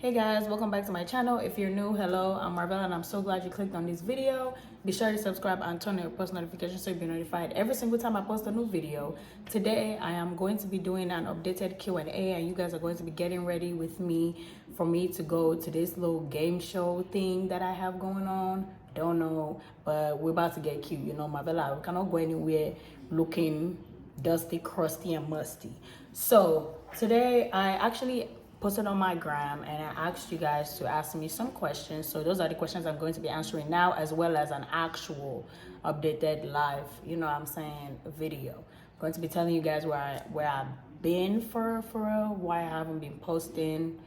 Hey guys, welcome back to my channel. If you're new, hello, I'm Marvella and I'm so glad you clicked on this video. Be sure to subscribe and turn on your post notifications so you'll be notified every single time I post a new video. Today I am going to be doing an updated Q&A and you guys are going to be getting ready with me for me to go to this little game show thing that I have going on. Don't know, but we're about to get cute. You know, Marvella, we cannot go anywhere looking dusty, crusty, and musty. So today I actually posted on my gram and I asked you guys to ask me some questions. So those are the questions I'm going to be answering now, as well as an actual updated live, you know what I'm saying, video. I'm going to be telling you guys where I've been for real, why I haven't been posting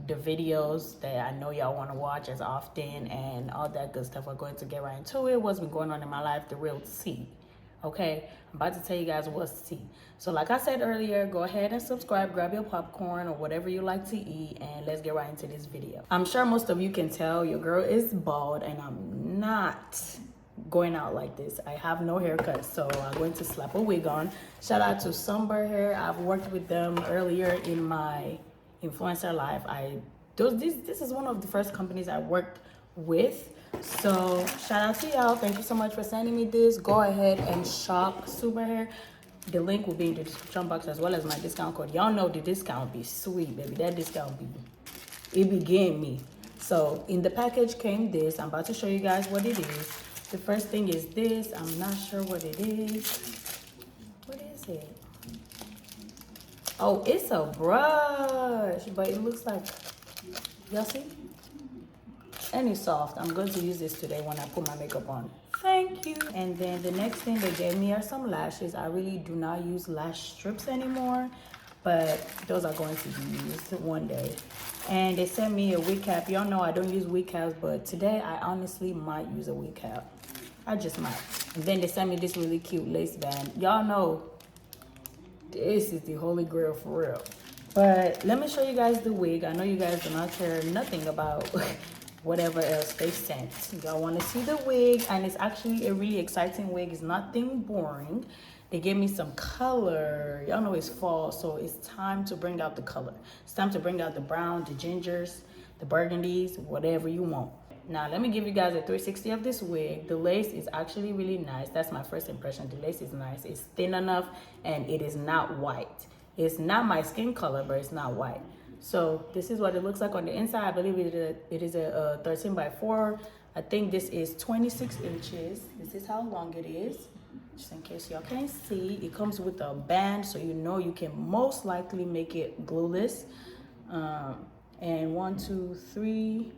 the videos that I know y'all want to watch as often, and all that good stuff. We're going to get right into it. What's been going on in my life, the real tea. Okay, I'm about to tell you guys what's tea. So like I said earlier, go ahead and subscribe, grab your popcorn or whatever you like to eat, and let's get right into this video. I'm sure most of you can tell your girl is bald and I'm not going out like this. I have no haircut, so I'm going to slap a wig on. Shout out to Sunber Hair. I've worked with them earlier in my influencer life. This is one of the first companies I worked with. So shout out to y'all. Thank you so much for sending me this. Go ahead and shop Sunber Hair. The link will be in the description box, as well as my discount code. Y'all know the discount be sweet, baby. That discount be, it be getting me. So in the package came this. I'm about to show you guys what it is. The first thing is this. I'm not sure what it is. What is it? Oh, it's a brush, but it looks like, y'all see? And it's soft. I'm going to use this today when I put my makeup on. Thank you. And then the next thing they gave me are some lashes. I really do not use lash strips anymore, but those are going to be used one day. And they sent me a wig cap. Y'all know I don't use wig caps, but today I honestly might use a wig cap. I just might. And then they sent me this really cute lace band. Y'all know this is the holy grail for real. But let me show you guys the wig. I know you guys do not care nothing about whatever else they sent. Y'all want to see the wig, and it's actually a really exciting wig. It's nothing boring. They gave me some color. Y'all know it's fall, so it's time to bring out the color. It's time to bring out the brown, the gingers, the burgundies, whatever you want. Now let me give you guys a 360 of this wig. The lace is actually really nice. That's my first impression. The lace is nice. It's thin enough and it is not white. It's not my skin color, but it's not white. So this is what it looks like on the inside. I believe it is a 13 by 4. I think this is 26 inches. This is how long it is. Just in case y'all can't see, it comes with a band, so you know you can most likely make it glueless. And 1, 2, 3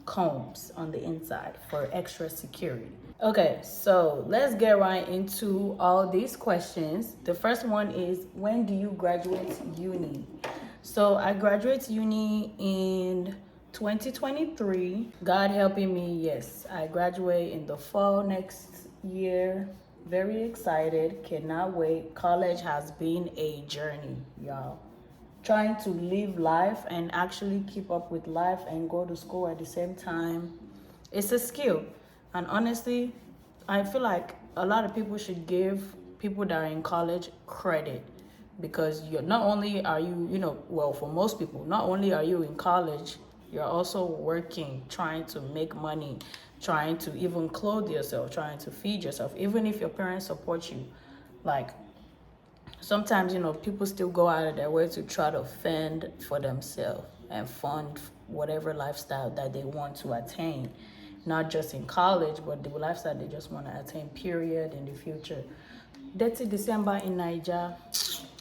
combs on the inside for extra security. Okay, so let's get right into all these questions. The first one is, when do you graduate uni? So I graduate uni in 2023. God helping me, yes. I graduate in the fall next year. Very excited, cannot wait. College has been a journey, y'all. Trying to live life and actually keep up with life and go to school at the same time, it's a skill. And honestly, I feel like a lot of people should give people that are in college credit, because you're not only are you, well, for most people, not only are you in college, you're also working, trying to make money, trying to even clothe yourself, trying to feed yourself, even if your parents support you. Like, sometimes, people still go out of their way to try to fend for themselves and fund whatever lifestyle that they want to attain, not just in college, but the lifestyle they just want to attain, period, in the future. That's it, December in Nigeria.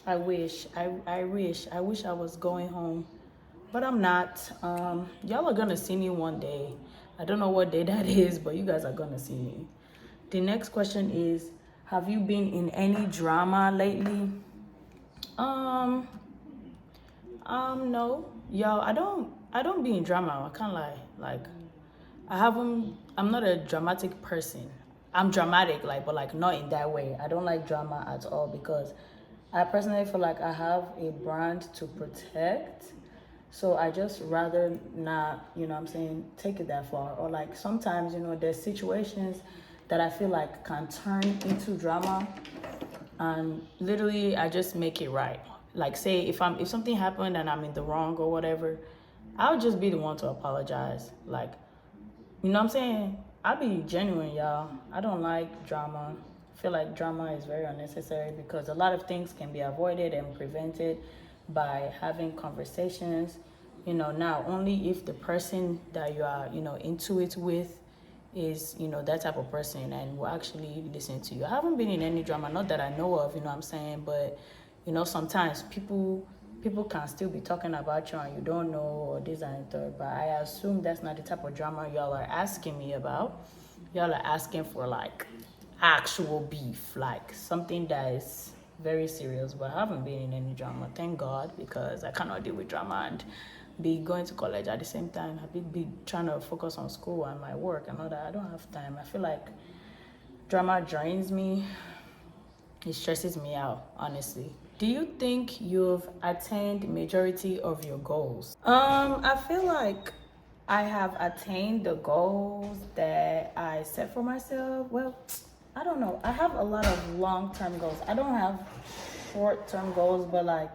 I wish I was going home, but I'm not. Y'all are gonna see me one day. I don't know what day that is, but you guys are gonna see me. The next question is, have you been in any drama lately? No. Y'all, I don't be in drama. I can't lie. Like, I'm not a dramatic person. I'm dramatic, but not in that way. I don't like drama at all, because I personally feel like I have a brand to protect. So I just rather not, take it that far. Or like sometimes, there's situations that I feel like can turn into drama, and literally I just make it right. Like, say if something happened and I'm in the wrong or whatever, I'll just be the one to apologize. Like, you know what I'm saying? I'll be genuine, y'all. I don't like drama. I feel like drama is very unnecessary because a lot of things can be avoided and prevented by having conversations. You know, now only if the person that you are, you know, into it with is, you know, that type of person and will actually listen to you. I haven't been in any drama, not that I know of, you know what I'm saying, but you know, sometimes people can still be talking about you and you don't know, or this and third. But I assume that's not the type of drama y'all are asking me about. Y'all are asking for like actual beef, like something that is very serious. But I haven't been in any drama, thank God, because I cannot deal with drama and be going to college at the same time. I be trying to focus on school and my work and all that. I don't have time. I feel like drama drains me. It stresses me out, honestly. Do you think you've attained majority of your goals? I feel like I have attained the goals that I set for myself. Well, I don't know. I have a lot of long-term goals. I don't have short-term goals, but like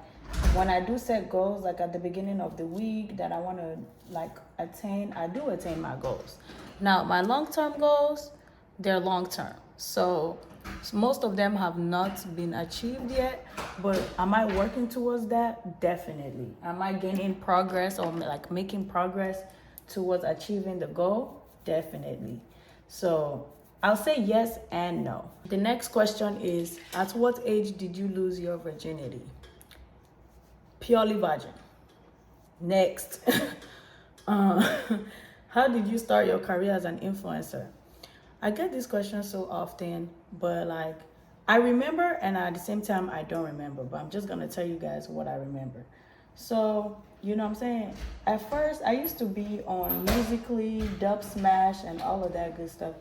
when I do set goals, like at the beginning of the week that I want to like attain, I do attain my goals. Now, my long-term goals, they're long-term. So most of them have not been achieved yet, but am I working towards that? Definitely. Am I gaining progress or like making progress towards achieving the goal? Definitely. So I'll say yes and no. The next question is, at what age did you lose your virginity? Purely virgin. Next. uh, how did you start your career as an influencer? I get this question so often, but like I remember and at the same time I don't remember, but I'm just gonna tell you guys what I remember. So, you know what I'm saying? At first I used to be on Musically, Dub Smash and all of that good stuff.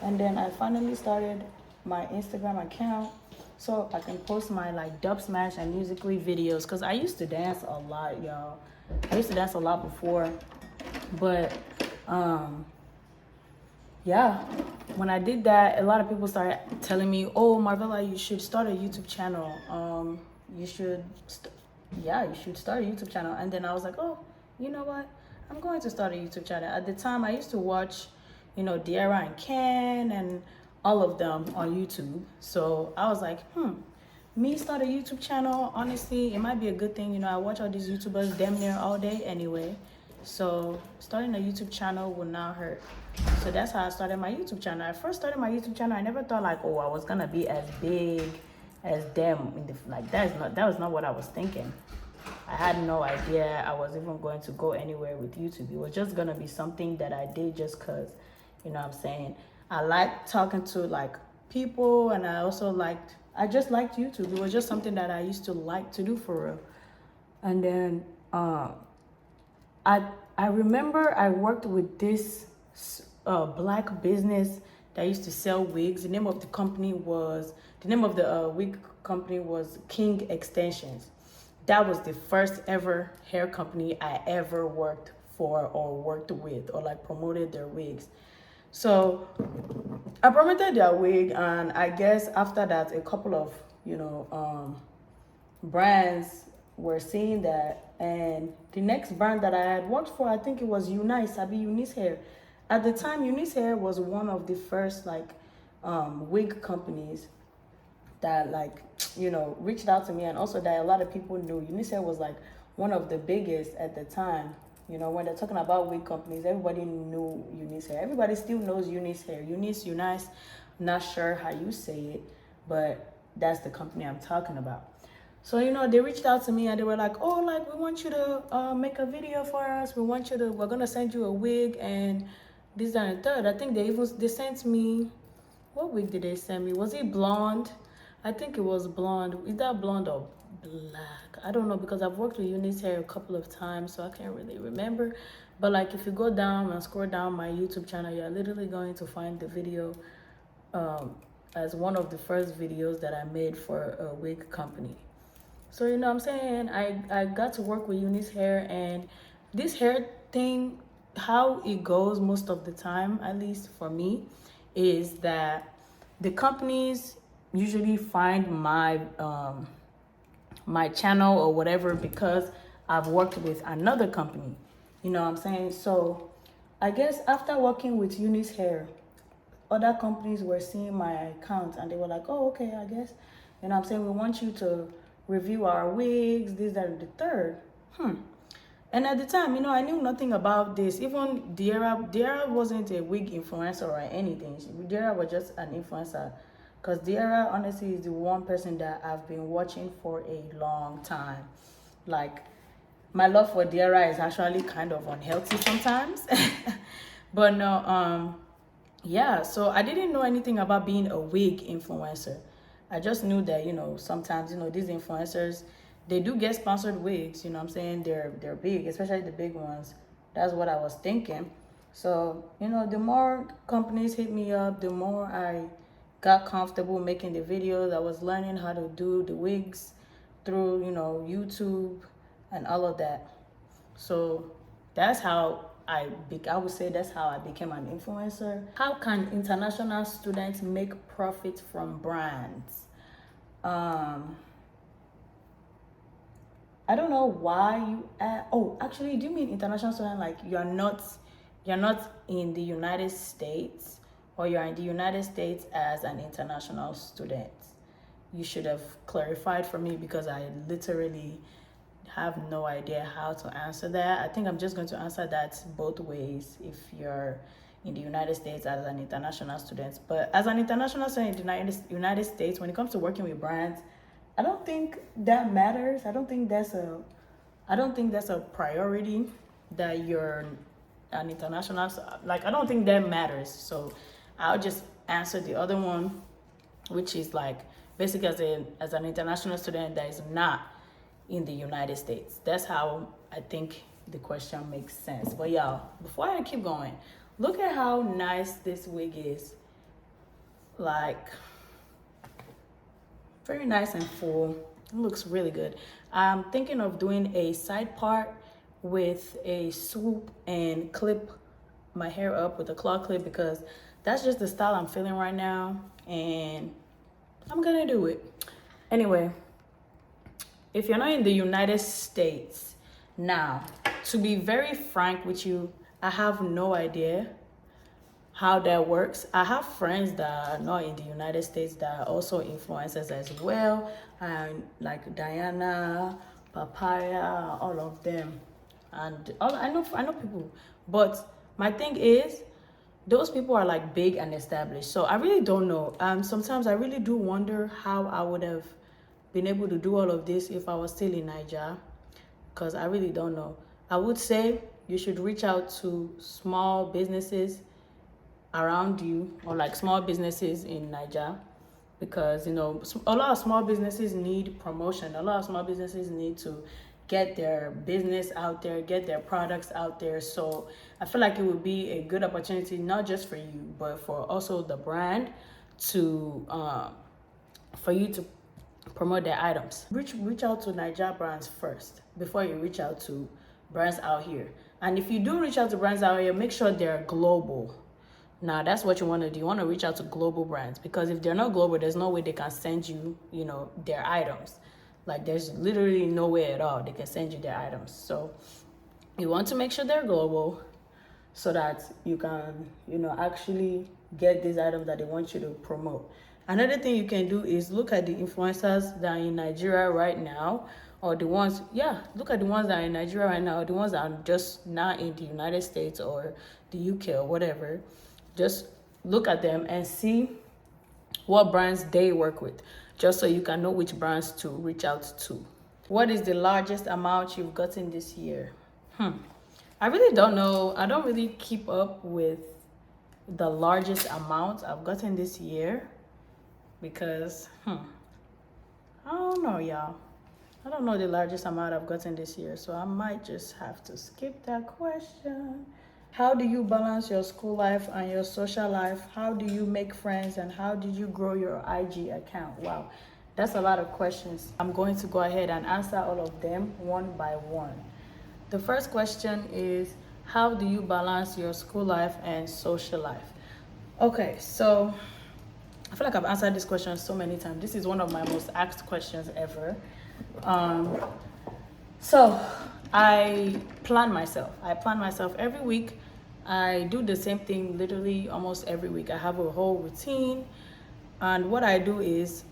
And then I finally started my Instagram account so I can post my like Dub Smash and Musically videos, because I used to dance a lot, y'all. I used to dance a lot before, but yeah, when I did that, a lot of people started telling me, "Oh, Marvella, you should start a YouTube channel. You should, yeah, you should start a YouTube channel." And then I was like, "Oh, you know what? I'm going to start a YouTube channel." At the time, I used to watch, you know, Diarra and Ken and all of them on YouTube. So I was like, me start a YouTube channel. Honestly, it might be a good thing. You know, I watch all these YouTubers damn near all day anyway. So starting a YouTube channel will not hurt. So that's how I started my YouTube channel. I first started my YouTube channel. I never thought like, oh, I was gonna be as big as them. Like that was not what I was thinking. I had no idea I was even going to go anywhere with YouTube. It was just gonna be something that I did just cause, you know what I'm saying? I like talking to like people, and I just liked YouTube. It was just something that I used to like to do for real. And then I remember I worked with this black business that used to sell wigs. The name of the wig company was King Extensions. That was the first ever hair company I ever worked for or worked with or like promoted their wigs. So I promoted their wig, and I guess after that, a couple of, you know, brands were seeing that, and the next brand that I had worked for, I think it was Eunice Hair. At the time, Eunice Hair was one of the first like wig companies that like, you know, reached out to me, and also that a lot of people knew. Eunice Hair was like one of the biggest at the time. You know, when they're talking about wig companies, everybody knew Eunice Hair. Everybody still knows Eunice Hair. Eunice, not sure how you say it, but that's the company I'm talking about. So, you know, they reached out to me and they were like, "Oh, like, we want you to make a video for us. We're going to send you a wig and this, that, and third." I think they sent me, what wig did they send me? Was it blonde? I think it was blonde. Is that blonde or black? I don't know, because I've worked with Eunice Hair a couple of times, so I can't really remember. But like, if you go down and scroll down my YouTube channel, you're literally going to find the video as one of the first videos that I made for a wig company. So, you know what I'm saying? I got to work with Eunice Hair, and this hair thing, how it goes most of the time, at least for me, is that the companies usually find my my channel or whatever because I've worked with another company. You know what I'm saying? So I guess after working with Eunice Hair, other companies were seeing my account and they were like, oh, okay, I guess, you know what I'm saying, we want you to review our wigs, this, that, and the third. And at the time, you know, I knew nothing about this. Even Diara wasn't a wig influencer or anything. Diara was just an influencer. Because Diara, honestly, is the one person that I've been watching for a long time. Like, my love for Diara is actually kind of unhealthy sometimes. But no, yeah, so I didn't know anything about being a wig influencer. I just knew that, you know, sometimes, you know, these influencers, they do get sponsored wigs, you know what I'm saying? They're big, especially the big ones. That's what I was thinking. So, you know, the more companies hit me up, the more I got comfortable making the videos. I was learning how to do the wigs through, you know, YouTube and all of that. So that's how I would say that's how I became an influencer. How can international students make profit from brands? I don't know why you oh, actually, do you mean international student like you're not in the United States, or you're in the United States as an international student? You should have clarified for me, because I literally have no idea how to answer that. I think I'm just going to answer that both ways if you're in the United States as an international student. But as an international student in the United States, when it comes to working with brands, I don't think that matters. I don't think that's a priority that you're an international, like I don't think that matters. So I'll just answer the other one, which is like basically as an international student that is not in the United States. That's how I think the question makes sense. But y'all, before I keep going, look at how nice this wig is. Like, very nice and full. It looks really good. I'm thinking of doing a side part with a swoop and clip my hair up with a claw clip, because that's just the style I'm feeling right now, and I'm gonna do it. Anyway, if you're not in the United States, now, to be very frank with you, I have no idea how that works. I have friends that are not in the United States that are also influencers as well, and like Diana, Papaya, all of them, and I know people. But my thing is, those people are like big and established, so I really don't know. Sometimes I really do wonder how I would have been able to do all of this if I was still in Nigeria, because I really don't know. I would say you should reach out to small businesses around you, or like small businesses in Nigeria, because you know a lot of small businesses need promotion. A lot of small businesses need to get their business out there, get their products out there. So I feel like it would be a good opportunity, not just for you, but for also the brand to for you to promote their items. Reach out to Nigeria brands first before you reach out to brands out here. And if you do reach out to brands out here, make sure they're global. Now, that's what you want to do. You want to reach out to global brands, because if they're not global, there's no way they can send you, you know, their items. Like, there's literally no way at all they can send you their items. So you want to make sure they're global, so that you can, you know, actually get these items that they want you to promote. Another thing you can do is look at the influencers that are in Nigeria right now, or the ones, look at the ones that are in Nigeria right now, or the ones that are just not in the United States or the UK or whatever. Just look at them and see what brands they work with, just so you can know which brands to reach out to. What is the largest amount you've gotten this year? I really don't know. I don't really keep up with the largest amount I've gotten this year, because I don't know, y'all. I don't know the largest amount I've gotten this year, so I might just have to skip that question. How do you balance your school life and your social life? How do you make friends, and how did you grow your IG account? Wow, that's a lot of questions. I'm going to go ahead and answer all of them one by one. The first question is, how do you balance your school life and social life? Okay, so I feel like I've answered this question so many times. This is one of my most asked questions ever. So I plan myself. I plan myself every week. I do the same thing literally almost every week. I have a whole routine. And what I do is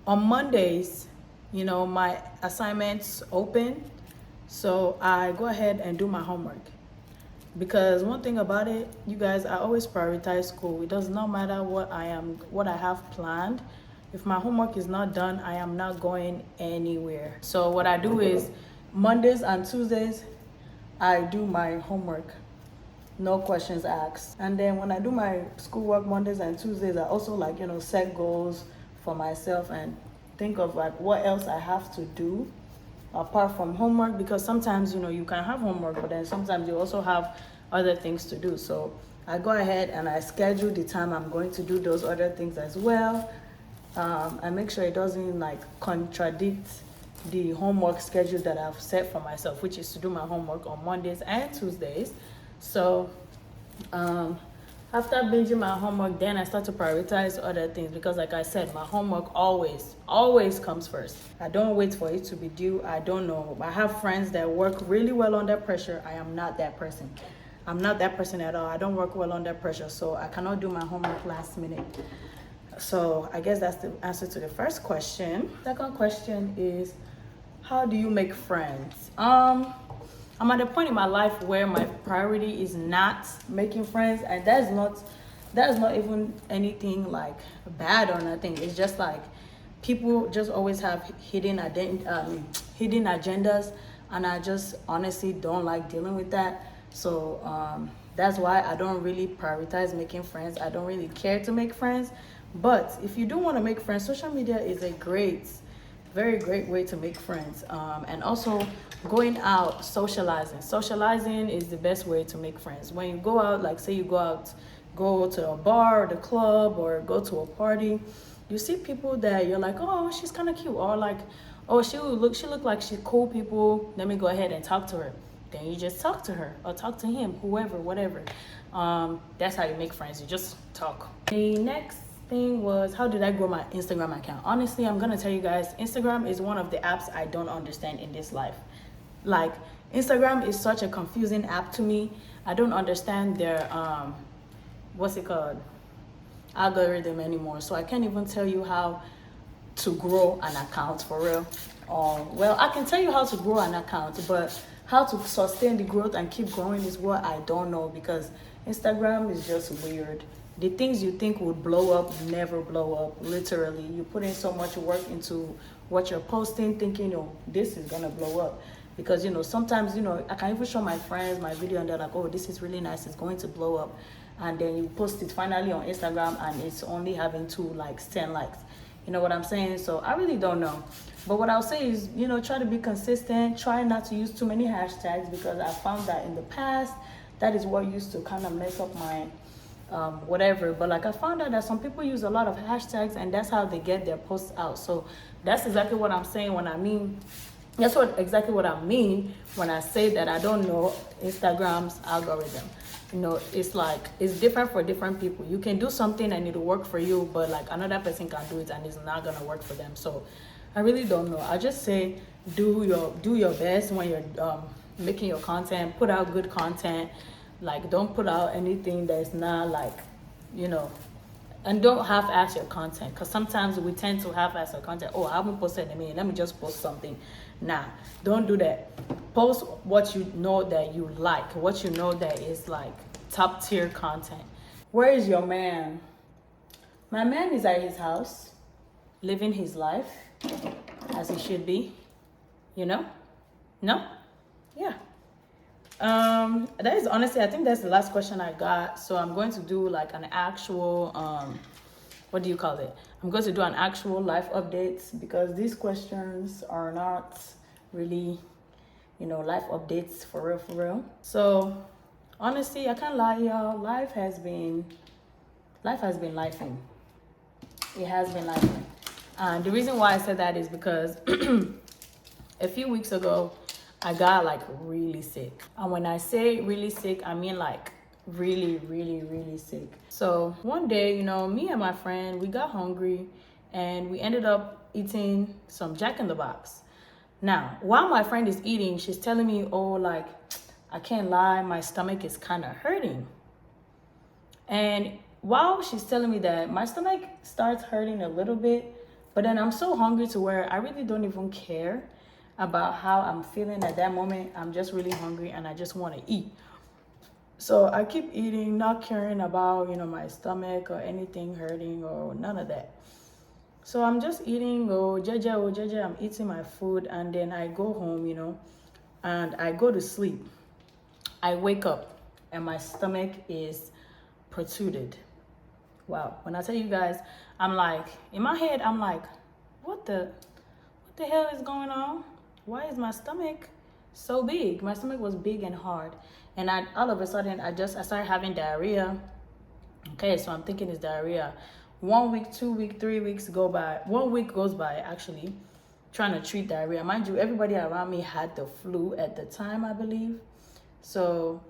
on Mondays, you know, my assignments open. So I go ahead and do my homework. Because one thing about it, you guys, I always prioritize school. It does not matter what I have planned. If my homework is not done, I am not going anywhere. So what I do is Mondays and Tuesdays, I do my homework. No questions asked. And then when I do my schoolwork Mondays and Tuesdays, I also like, you know, set goals for myself and think of like what else I have to do apart from homework, because sometimes, you know, you can have homework, but then sometimes you also have other things to do. So I go ahead and I schedule the time I'm going to do those other things as well. I make sure it doesn't like contradict the homework schedule that I've set for myself, which is to do my homework on Mondays and Tuesdays. So after binging my homework, then I start to prioritize other things, because like I said, my homework always comes first. I don't wait for it to be due. I don't know. I have friends that work really well under pressure. I am not that person. I'm not that person at all. I don't work well under pressure, so I cannot do my homework last minute. So I guess that's the answer to the first question. Second question is, how do you make friends? I'm at a point in my life where my priority is not making friends, and that is not even anything like bad or nothing. It's just like people just always have hidden agendas, and I just honestly don't like dealing with that. So that's why I don't really prioritize making friends. I don't really care to make friends. But if you do want to make friends, social media is a very great way to make friends. And also going out, socializing is the best way to make friends. When you go out, like say you go to a bar or the club or go to a party, you see people that you're like, oh, she's kind of cute, or like, oh, she look like she's cool people, let me go ahead and talk to her. Then you just talk to her or talk to him, whoever, whatever. That's how you make friends. You just talk. The next thing was, how did I grow my Instagram account? Honestly, I'm gonna tell you guys, Instagram is one of the apps I don't understand in this life. Like, Instagram is such a confusing app to me. I don't understand their what's it called, algorithm anymore. So I can't even tell you how to grow an account for real. Well, I can tell you how to grow an account, but how to sustain the growth and keep growing is what I don't know, because Instagram is just weird. The things you think would blow up never blow up, literally. You put in so much work into what you're posting, thinking, oh, this is gonna blow up. Because, you know, sometimes, you know, I can even show my friends my video and they're like, oh, this is really nice, it's going to blow up. And then you post it finally on Instagram and it's only having 2 likes, 10 likes. You know what I'm saying? So I really don't know. But what I'll say is, you know, try to be consistent. Try not to use too many hashtags, because I found that in the past, that is what used to kind of mess up my whatever. But like, I found out that some people use a lot of hashtags and that's how they get their posts out. So that's exactly what I'm saying when I mean, exactly what I mean when I say that I don't know Instagram's algorithm. You know, it's like, it's different for different people. You can do something and it'll work for you, but like another person can do it and it's not gonna work for them. So I really don't know. I just say do your best when you're making your content. Put out good content. Like, don't put out anything that's not like, you know, and don't half-ass your content, because sometimes we tend to half-ass our content. Oh, I haven't posted in a minute, let me just post something. Nah, don't do that. Post what you know that you like, what you know that is like top tier content. Where is your man? My man is at his house, living his life as he should be, you know? No? Yeah. That is honestly, I think that's the last question I got. So I'm going to do like an actual, what do you call it? I'm going to do an actual life update, because these questions are not really, you know, life updates for real. So honestly, I can't lie, y'all. Life has been lifing. It has been lifing. And the reason why I said that is because a few weeks ago, I got like really sick. And when I say really sick, I mean like really sick. So one day, you know, me and my friend, we got hungry and we ended up eating some Jack in the Box. Now, while my friend is eating, she's telling me, oh, like, I can't lie, my stomach is kind of hurting. And while she's telling me that, my stomach starts hurting a little bit, but then I'm so hungry to where I really don't even care about how I'm feeling at that moment. I'm just really hungry and I just want to eat. So I keep eating, not caring about, my stomach or anything hurting or none of that. So I'm just eating, oh, jeje, I'm eating my food, and then I go home, and I go to sleep. I wake up and my stomach is protruded. Wow. When I tell you guys, I'm like, in my head, I'm like, what the hell is going on? Why is my stomach so big? My stomach was big and hard. And all of a sudden, I started having diarrhea. Okay, so I'm thinking it's diarrhea. 1 week, 2 weeks, 3 weeks go by. 1 week goes by, actually, trying to treat diarrhea. Mind you, everybody around me had the flu at the time, I believe. So,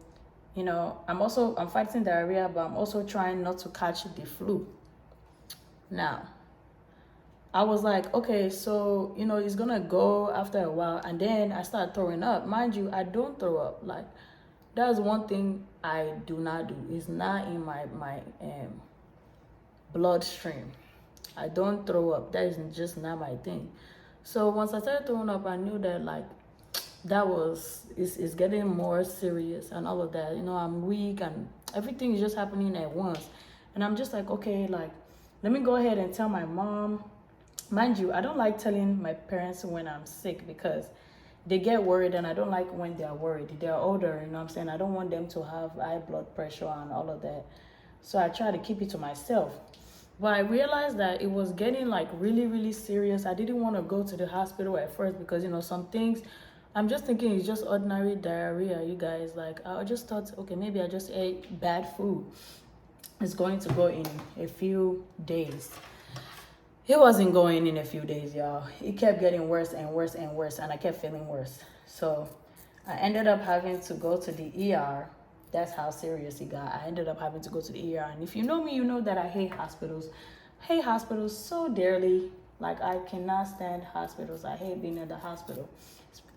I'm fighting diarrhea, but I'm also trying not to catch the flu. Now, I was like, okay, so, it's gonna go after a while, and then I start throwing up. Mind you, I don't throw up. Like, that's one thing I do not do. It's not in my bloodstream. I don't throw up. That is just not my thing. So once I started throwing up, I knew that, like, it's getting more serious and all of that. I'm weak and everything is just happening at once. And I'm just like, okay, like, let me go ahead and tell my mom. Mind you, I don't like telling my parents when I'm sick because they get worried, and I don't like when they're worried. They're older, you know what I'm saying? I don't want them to have high blood pressure and all of that. So I try to keep it to myself. But I realized that it was getting, like, really, really serious. I didn't want to go to the hospital at first because, some things, I'm just thinking it's just ordinary diarrhea, you guys. Like, I just thought, okay, maybe I just ate bad food. It's going to go in a few days. It wasn't going in a few days, y'all. It kept getting worse and worse and worse, and I kept feeling worse. So I ended up having to go to the ER. That's how serious it got. I ended up having to go to the ER. And if you know me, you know that I hate hospitals. Hate hospitals so dearly. Like, I cannot stand hospitals. I hate being in the hospital.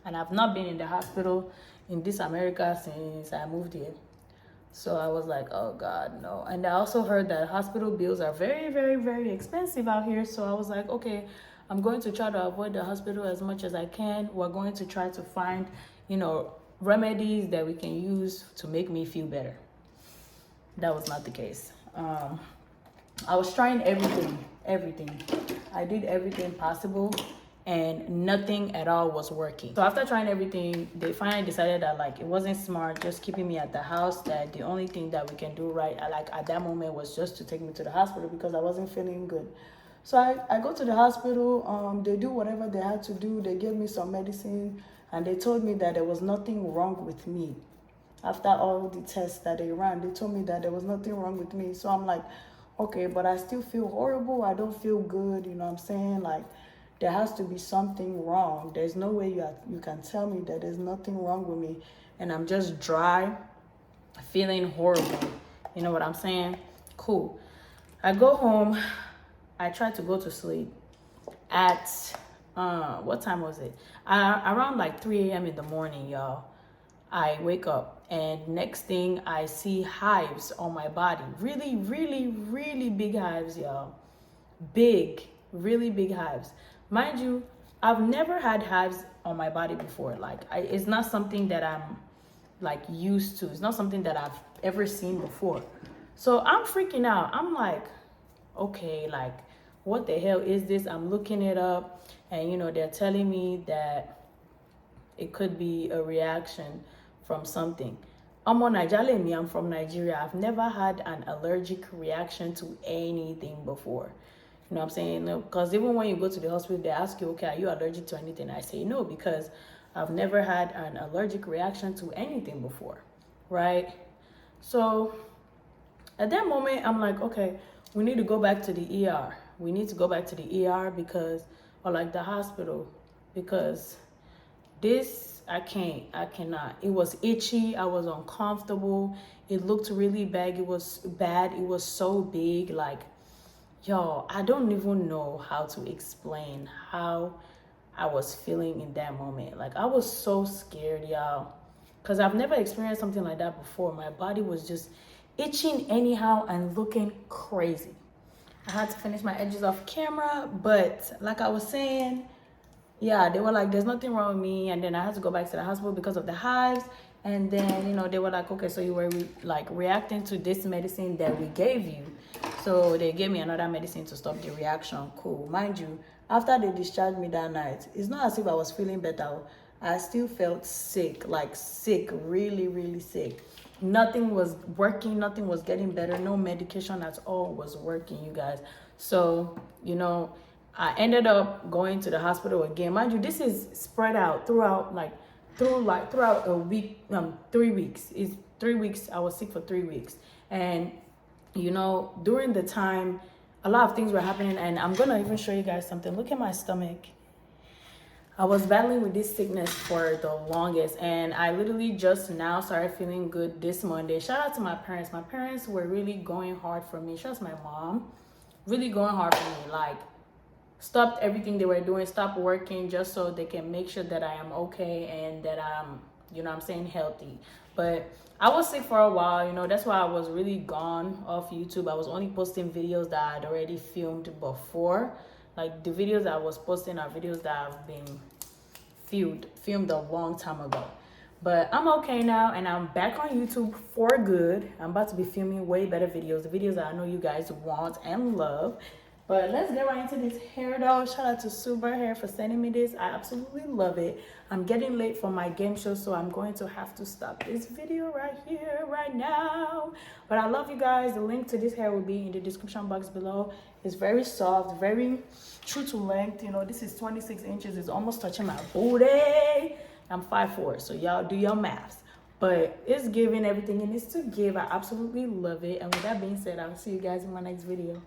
And I've not been in the hospital in this America since I moved here. So I was like, oh God, no. And I also heard that hospital bills are very, very, very expensive out here. So I was like, okay, I'm going to try to avoid the hospital as much as I can. We're going to try to find, remedies that we can use to make me feel better. That was not the case. I was trying everything. I did everything possible, and nothing at all was working. So after trying everything, they finally decided that, like, it wasn't smart just keeping me at the house, that the only thing that we can do at that moment was just to take me to the hospital because I wasn't feeling good. So I go to the hospital. They do whatever they had to do. They gave me some medicine, and they told me that there was nothing wrong with me. After all the tests that they ran, they told me that there was nothing wrong with me. So I'm like, okay, but I still feel horrible. I don't feel good. You know what I'm saying? Like, there has to be something wrong. There's no way you can tell me that there's nothing wrong with me and I'm just dry, feeling horrible. You know what I'm saying? Cool. I go home. I try to go to sleep at, what time was it? Around like 3 a.m. in the morning, y'all. I wake up, and next thing I see hives on my body. Really, really, really big hives, y'all. Big, really big hives. Mind you, I've never had hives on my body before. Like, it's not something that I'm, like, used to. It's not something that I've ever seen before. So I'm freaking out. I'm like, okay, like, what the hell is this? I'm looking it up, and, they're telling me that it could be a reaction from something. I'm from Nigeria. I've never had an allergic reaction to anything before. You know what I'm saying? Because even when you go to the hospital, they ask you, okay, are you allergic to anything? I say no, because I've never had an allergic reaction to anything before, right? So at that moment, I'm like, okay, we need to go back to the ER. We need to go back to the ER or like the hospital, because this, I cannot. It was itchy. I was uncomfortable. It looked really bad. It was bad. It was so big. Like, y'all, I don't even know how to explain how I was feeling in that moment. Like, I was so scared, y'all, because I've never experienced something like that before. My body was just itching anyhow and looking crazy. I had to finish my edges off camera, but like I was saying, yeah, they were like, there's nothing wrong with me. And then I had to go back to the hospital because of the hives. And then, you know, they were like, okay, so you were like reacting to this medicine that we gave you. So they gave me another medicine to stop the reaction. Cool. Mind you, after they discharged me that night, it's not as if I was feeling better. I still felt sick, like sick, really, really sick. Nothing was working, nothing was getting better, no medication at all was working, you guys. So, you know, I ended up going to the hospital again. Mind you, this is spread out throughout a week, 3 weeks. It's 3 weeks. I was sick for 3 weeks. And you know, during the time, a lot of things were happening, and I'm gonna even show you guys something. Look at my stomach. I was battling with this sickness for the longest, and I literally just now started feeling good this Monday. Shout out to my parents. My parents were really going hard for me. Shout out to my mom, really going hard for me. Like, stopped everything they were doing, stopped working just so they can make sure that I am okay and that I'm, you know what I'm saying, healthy. But I was sick for a while, you know, that's why I was really gone off YouTube. I was only posting videos that I'd already filmed before. Like, the videos that I was posting are videos that have been filmed a long time ago. But I'm okay now, and I'm back on YouTube for good. I'm about to be filming way better videos, the videos that I know you guys want and love. But let's get right into this hair though. Shout out to Sunber Hair for sending me this. I absolutely love it. I'm getting late for my game show, so I'm going to have to stop this video right here, right now. But I love you guys. The link to this hair will be in the description box below. It's very soft, very true to length. You know, this is 26 inches. It's almost touching my booty. I'm 5'4", so y'all do your maths. But it's giving everything it needs to give. I absolutely love it. And with that being said, I'll see you guys in my next video.